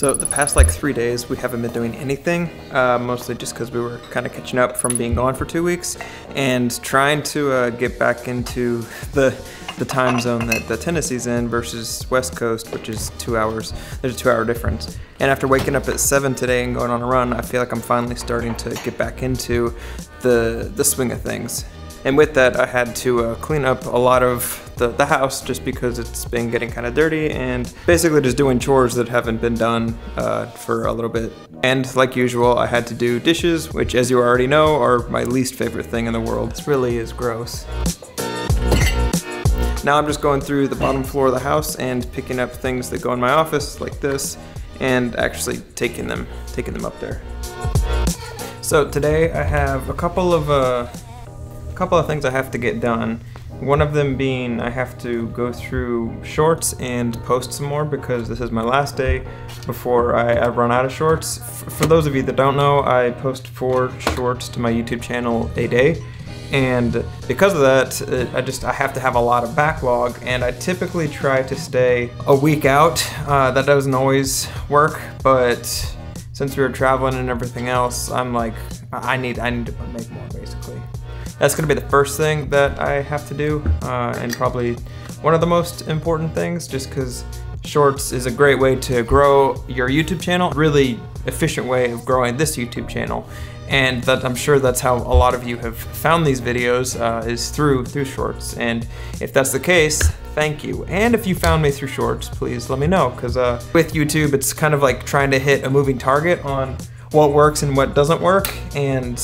So the past like 3 days we haven't been doing anything, mostly just because we were kind of catching up from being gone for 2 weeks and trying to get back into the time zone that Tennessee's in versus West Coast, which is 2 hours. There's a 2-hour difference. And after waking up at 7 today and going on a run, I feel like I'm finally starting to get back into the swing of things. And with that, I had to clean up a lot of the house just because it's been getting kind of dirty and basically just doing chores that haven't been done for a little bit. And like usual, I had to do dishes, which as you already know are my least favorite thing in the world. This really is gross. Now I'm just going through the bottom floor of the house and picking up things that go in my office like this and actually taking them up there. So today I have a couple of things I have to get done. One of them being I have to go through shorts and post some more because this is my last day before I run out of shorts. For those of you that don't know, I post 4 shorts to my YouTube channel a day. And because of that, I have to have a lot of backlog, and I typically try to stay a week out. That doesn't always work, but since we were traveling and everything else, I'm like, I need to make more basically. That's gonna be the first thing that I have to do, and probably one of the most important things, just because Shorts is a great way to grow your YouTube channel, really efficient way of growing this YouTube channel. And that I'm sure that's how a lot of you have found these videos, is through Shorts. And if that's the case, thank you. And if you found me through Shorts, please let me know, because with YouTube, it's kind of like trying to hit a moving target on what works and what doesn't work. And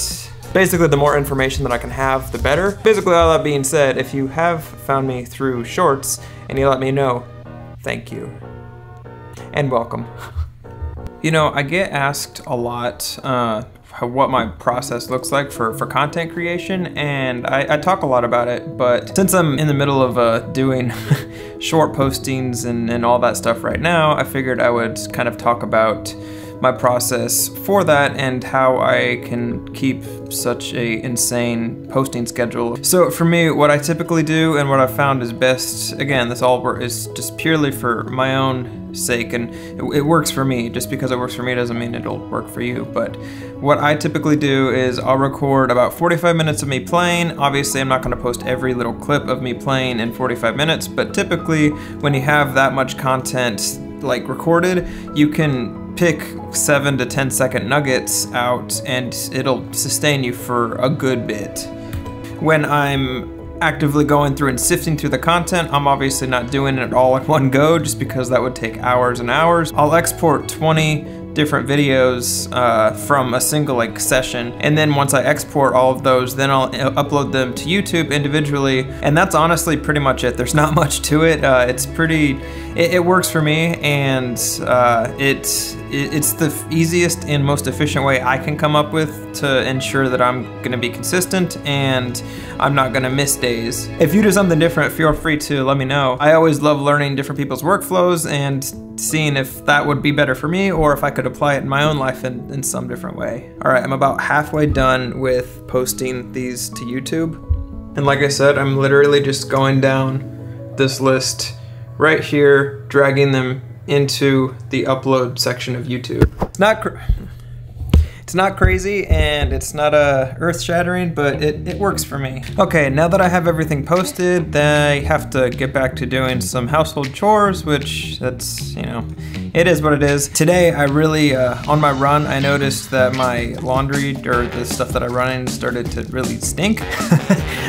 basically, the more information that I can have, the better. Basically, all that being said, if you have found me through Shorts and you let me know, thank you. And welcome. You know, I get asked a lot what my process looks like for content creation, and I talk a lot about it, but since I'm in the middle of doing short postings and all that stuff right now, I figured I would kind of talk about my process for that and how I can keep such a insane posting schedule. So for me, what I typically do and what I found is best, again, this all is just purely for my own sake, and it works for me. Just because it works for me doesn't mean it'll work for you. But what I typically do is I'll record about 45 minutes of me playing. Obviously, I'm not gonna post every little clip of me playing in 45 minutes, but typically when you have that much content like recorded, you can pick 7 to 10 second nuggets out and it'll sustain you for a good bit. When I'm actively going through and sifting through the content, I'm obviously not doing it all in one go just because that would take hours and hours. I'll export 20 different videos from a single session, and then once I export all of those, then I'll upload them to YouTube individually, and that's honestly pretty much it. There's not much to it. It works for me, and it's the easiest and most efficient way I can come up with to ensure that I'm gonna be consistent and I'm not gonna miss days. If you do something different, feel free to let me know. I always love learning different people's workflows and seeing if that would be better for me or if I could apply it in my own life in some different way. All right, I'm about halfway done with posting these to YouTube. And like I said, I'm literally just going down this list right here, dragging them into the upload section of YouTube. It's not crazy and it's not earth-shattering, but it works for me. Okay, now that I have everything posted, then I have to get back to doing some household chores, which that's, you know, it is what it is. Today, I really, on my run, I noticed that my laundry, or the stuff that I run in, started to really stink.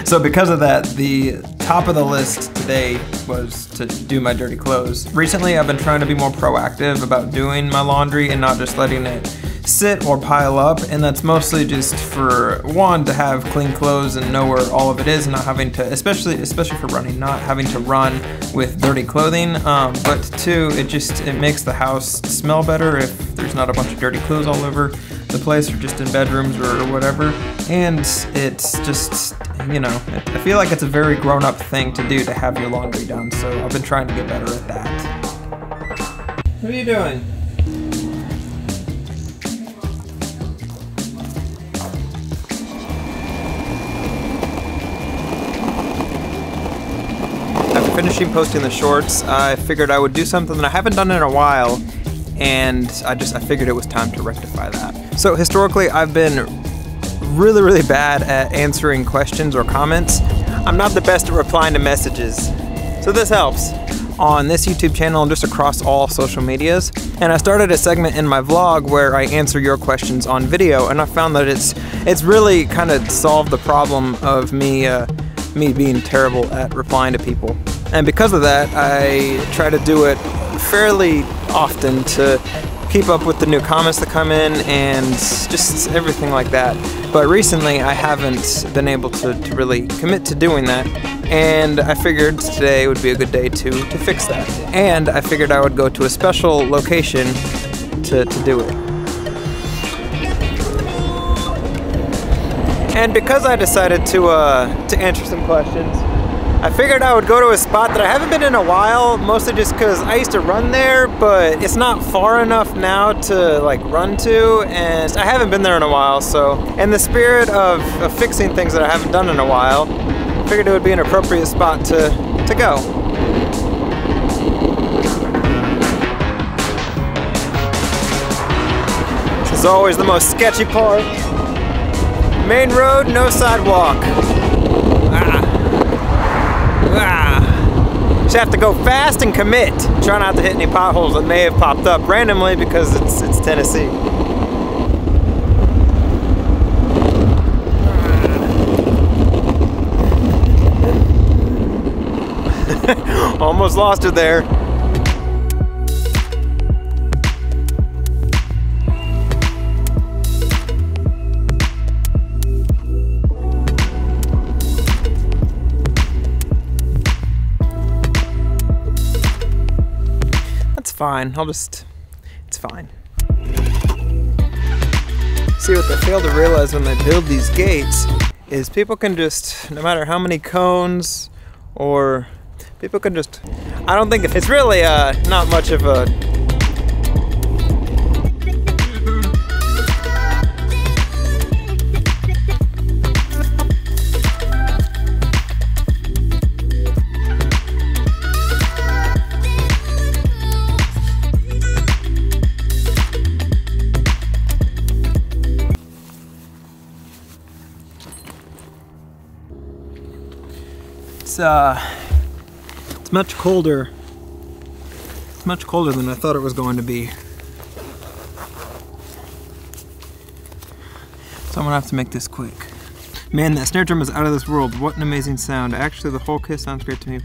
So because of that, the top of the list today was to do my dirty clothes. Recently, I've been trying to be more proactive about doing my laundry and not just letting it sit or pile up, and that's mostly just for one, to have clean clothes and know where all of it is and not having to, especially for running, not having to run with dirty clothing, but two, it makes the house smell better if there's not a bunch of dirty clothes all over the place or just in bedrooms or whatever. And it's just, you know, I feel like it's a very grown-up thing to do to have your laundry done, so I've been trying to get better at that. What are you doing? After finishing posting the shorts, I figured I would do something that I haven't done in a while, and I figured it was time to rectify that. So historically, I've been really bad at answering questions or comments. I'm not the best at replying to messages, so this helps. On this YouTube channel and just across all social medias. And I started a segment in my vlog where I answer your questions on video, and I found that it's really kind of solved the problem of me being terrible at replying to people. And because of that, I try to do it fairly often to keep up with the new comments that come in and just everything like that. But recently I haven't been able to really commit to doing that, and I figured today would be a good day to fix that. And I figured I would go to a special location to do it. And because I decided to answer some questions, I figured I would go to a spot that I haven't been in a while, mostly just because I used to run there, but it's not far enough now to like run to, and I haven't been there in a while, so in the spirit of fixing things that I haven't done in a while, I figured it would be an appropriate spot to go. This is always the most sketchy part. Main road, no sidewalk. Just have to go fast and commit. Try not to hit any potholes that may have popped up randomly because it's Tennessee. Almost lost her there. Fine, it's fine. See, what they fail to realize when they build these gates is people can just, no matter how many cones, or people can just, I don't think it's really not much of a, it's much colder. It's much colder than I thought it was going to be. So I'm gonna have to make this quick. Man, that snare drum is out of this world. What an amazing sound. Actually, the whole kit sounds great to me.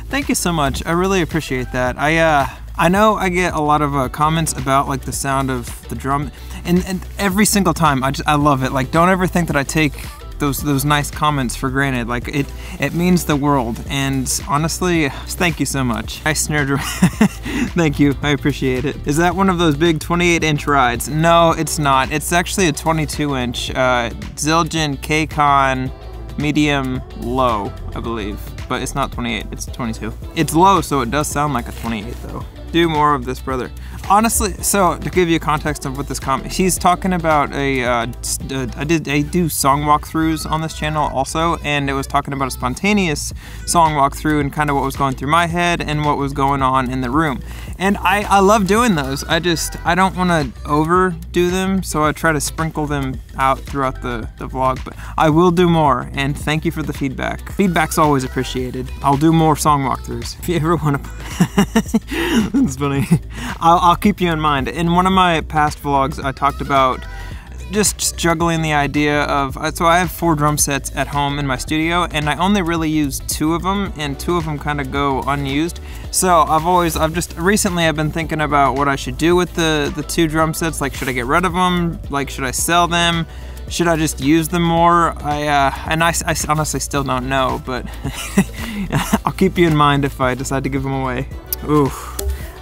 Thank you so much. I really appreciate that. I know I get a lot of comments about like the sound of the drum, and every single time I love it. Like, don't ever think that I take those nice comments for granted. Like, it means the world, and honestly, thank you so much. Nice snare drum. Thank you, I appreciate it. Is that one of those big 28-inch rides? No, it's not. It's actually a 22-inch Zildjian K-Con medium low, I believe. But it's not 28, it's 22. It's low, so it does sound like a 28 though. Do more of this, brother. Honestly, so to give you context of what this comment, he's talking about I do song walkthroughs on this channel also, and it was talking about a spontaneous song walkthrough and kind of what was going through my head and what was going on in the room. And I love doing those. I don't want to overdo them, so I try to sprinkle them out throughout the vlog, but I will do more, and thank you for the feedback. Feedback's always appreciated. I'll do more song walkthroughs. If you ever want to, that's funny. I'll keep you in mind. In one of my past vlogs, I talked about just juggling the idea of, so I have 4 drum sets at home in my studio, and I only really use 2 of them, and 2 of them kind of go unused. So recently I've been thinking about what I should do with the 2 drum sets. Like, should I get rid of them? Like, should I sell them? Should I just use them more? I honestly still don't know, but I'll keep you in mind if I decide to give them away. Oof.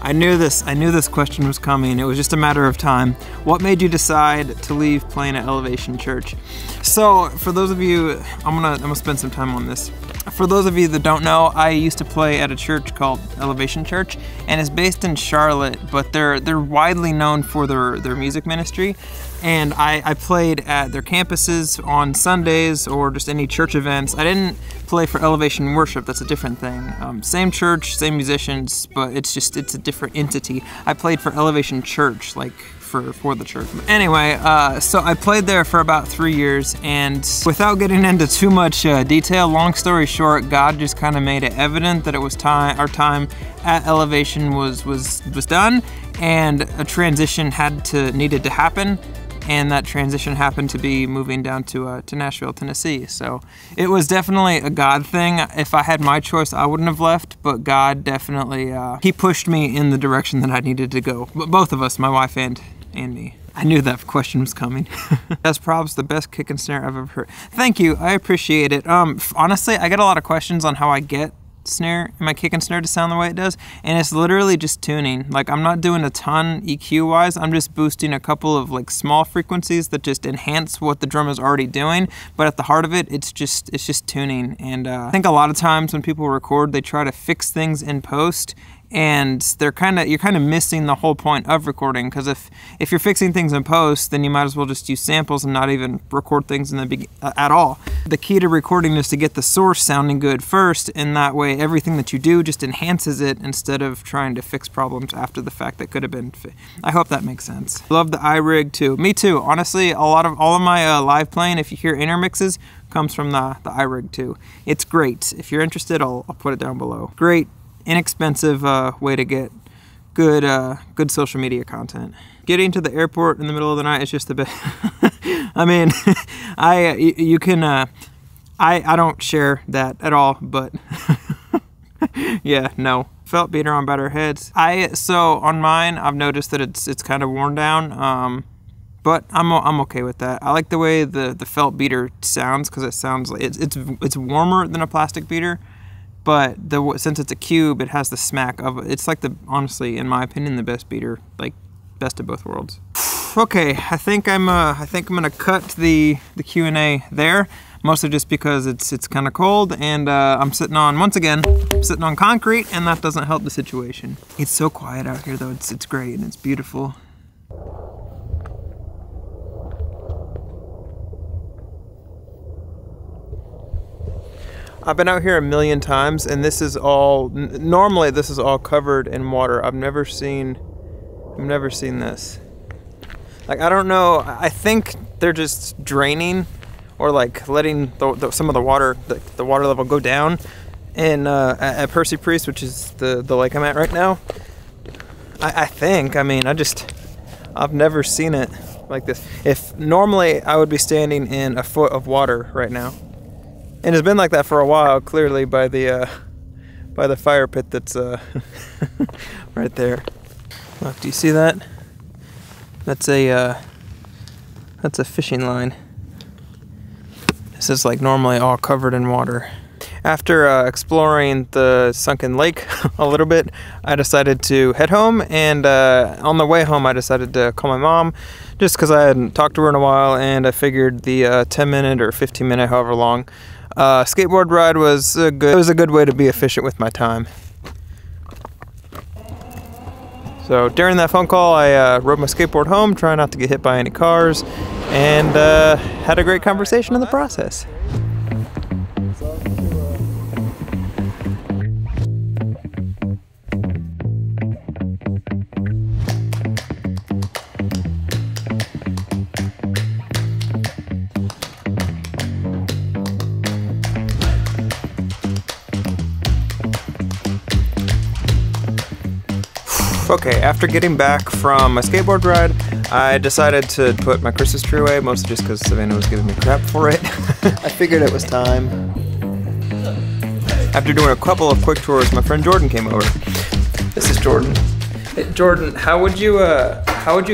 I knew this question was coming. It was just a matter of time. What made you decide to leave playing at Elevation Church? So for those of you, I'm gonna spend some time on this. For those of you that don't know, I used to play at a church called Elevation Church, and it's based in Charlotte, but they're widely known for their music ministry. And I played at their campuses on Sundays or just any church events. I didn't play for Elevation Worship, that's a different thing. Same church, same musicians, but it's a different entity. I played for Elevation Church, like for the church. Anyway, so I played there for about 3 years, and without getting into too much detail, long story short, God just kind of made it evident that it was time, our time at Elevation was done, and a transition needed to happen. And that transition happened to be moving down to Nashville, Tennessee. So it was definitely a God thing. If I had my choice, I wouldn't have left, but God definitely, he pushed me in the direction that I needed to go. Both of us, my wife and me. I knew that question was coming. That's probably the best kick and snare I've ever heard. Thank you, I appreciate it. Honestly, I get a lot of questions on how I get my kick and snare to sound the way it does, and it's literally just tuning. Like, I'm not doing a ton EQ wise, I'm just boosting a couple of like small frequencies that just enhance what the drum is already doing, but at the heart of it, it's just tuning. And I think a lot of times when people record, they try to fix things in post, and you're kind of missing the whole point of recording, because if you're fixing things in post, then you might as well just use samples and not even record things in the at all. The key to recording is to get the source sounding good first, and that way everything that you do just enhances it instead of trying to fix problems after the fact that could have been fixed. I hope that makes sense. Love the iRig too. Me too. Honestly, all of my live playing, if you hear intermixes, comes from the iRig too. It's great. If you're interested, I'll put it down below. Great, inexpensive way to get good social media content. Getting to the airport in the middle of the night is just the best. I mean, I don't share that at all, but yeah, no. Felt beater on better heads. So on mine, I've noticed that it's kind of worn down, but I'm okay with that. I like the way the felt beater sounds, because it sounds like it's warmer than a plastic beater. But since it's a cube, it has the smack of it. It's like honestly, in my opinion, the best beater, like best of both worlds. Okay, I think I'm gonna cut the Q&A there, mostly just because it's kind of cold, and I'm sitting on concrete, and that doesn't help the situation. It's so quiet out here though. It's great and it's beautiful. I've been out here a million times, and this is all, normally this is all covered in water. I've never seen this. Like, I don't know, I think they're just draining or like letting some of the water level go down in at Percy Priest, which is the lake I'm at right now. I've never seen it like this. If normally I would be standing in a foot of water right now. And it's been like that for a while, clearly by the fire pit that's right there. Look, do you see that? That's a fishing line. This is like normally all covered in water. After exploring the sunken lake a little bit, I decided to head home, and on the way home I decided to call my mom, just because I hadn't talked to her in a while, and I figured the 10-minute or 15-minute, however long, skateboard ride was a good way to be efficient with my time. So during that phone call, I rode my skateboard home, trying not to get hit by any cars, and had a great conversation in the process. Okay, after getting back from my skateboard ride, I decided to put my Christmas tree away, mostly just because Savannah was giving me crap for it. I figured it was time. After doing a couple of quick tours, my friend Jordan came over. This is Jordan. Hey, Jordan, how would you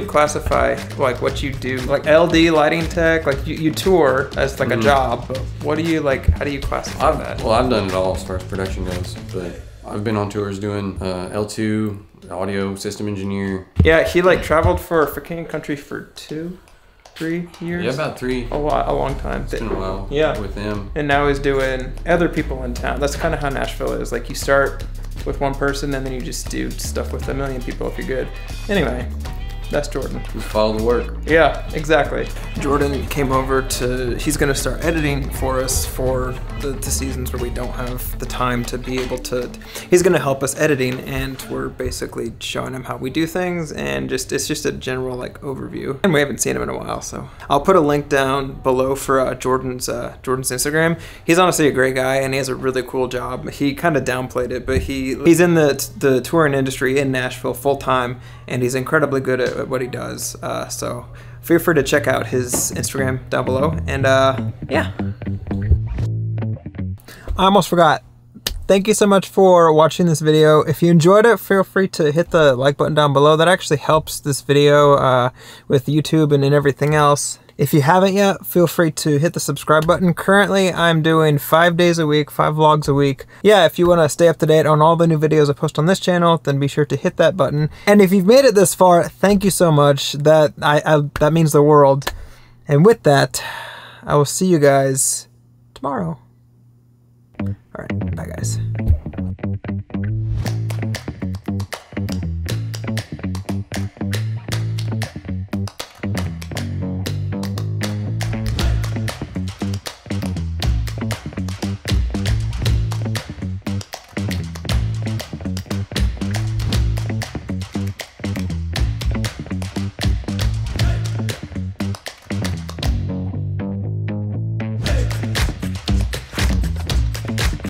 classify like what you do? Like LD lighting tech, like you tour as like a job, but what do you like? How do you classify that? Well, I've done it all as far as production goes, but I've been on tours doing L2, audio system engineer. Yeah, he like traveled for King and Country for 2 3 years. Yeah, about 3. A long time. It's been a while. Yeah. With him. And now he's doing other people in town. That's kind of how Nashville is. Like, you start with one person and then you just do stuff with a million people if you're good. Anyway, that's Jordan. Just follow the work. Yeah, exactly. Jordan came over he's gonna start editing for us for the seasons where we don't have the time to be able to, he's gonna help us editing, and we're basically showing him how we do things, and it's just a general like overview. And we haven't seen him in a while, so. I'll put a link down below for Jordan's Instagram. He's honestly a great guy, and he has a really cool job. He kind of downplayed it, but he's in the touring industry in Nashville full time, and he's incredibly good at what he does. So feel free to check out his Instagram down below. And yeah. I almost forgot. Thank you so much for watching this video. If you enjoyed it, feel free to hit the like button down below. That actually helps this video with YouTube and everything else. If you haven't yet, feel free to hit the subscribe button. Currently, I'm doing 5 days a week, 5 vlogs a week. Yeah, if you want to stay up to date on all the new videos I post on this channel, then be sure to hit that button. And if you've made it this far, thank you so much. That means the world. And with that, I will see you guys tomorrow. All right, bye guys.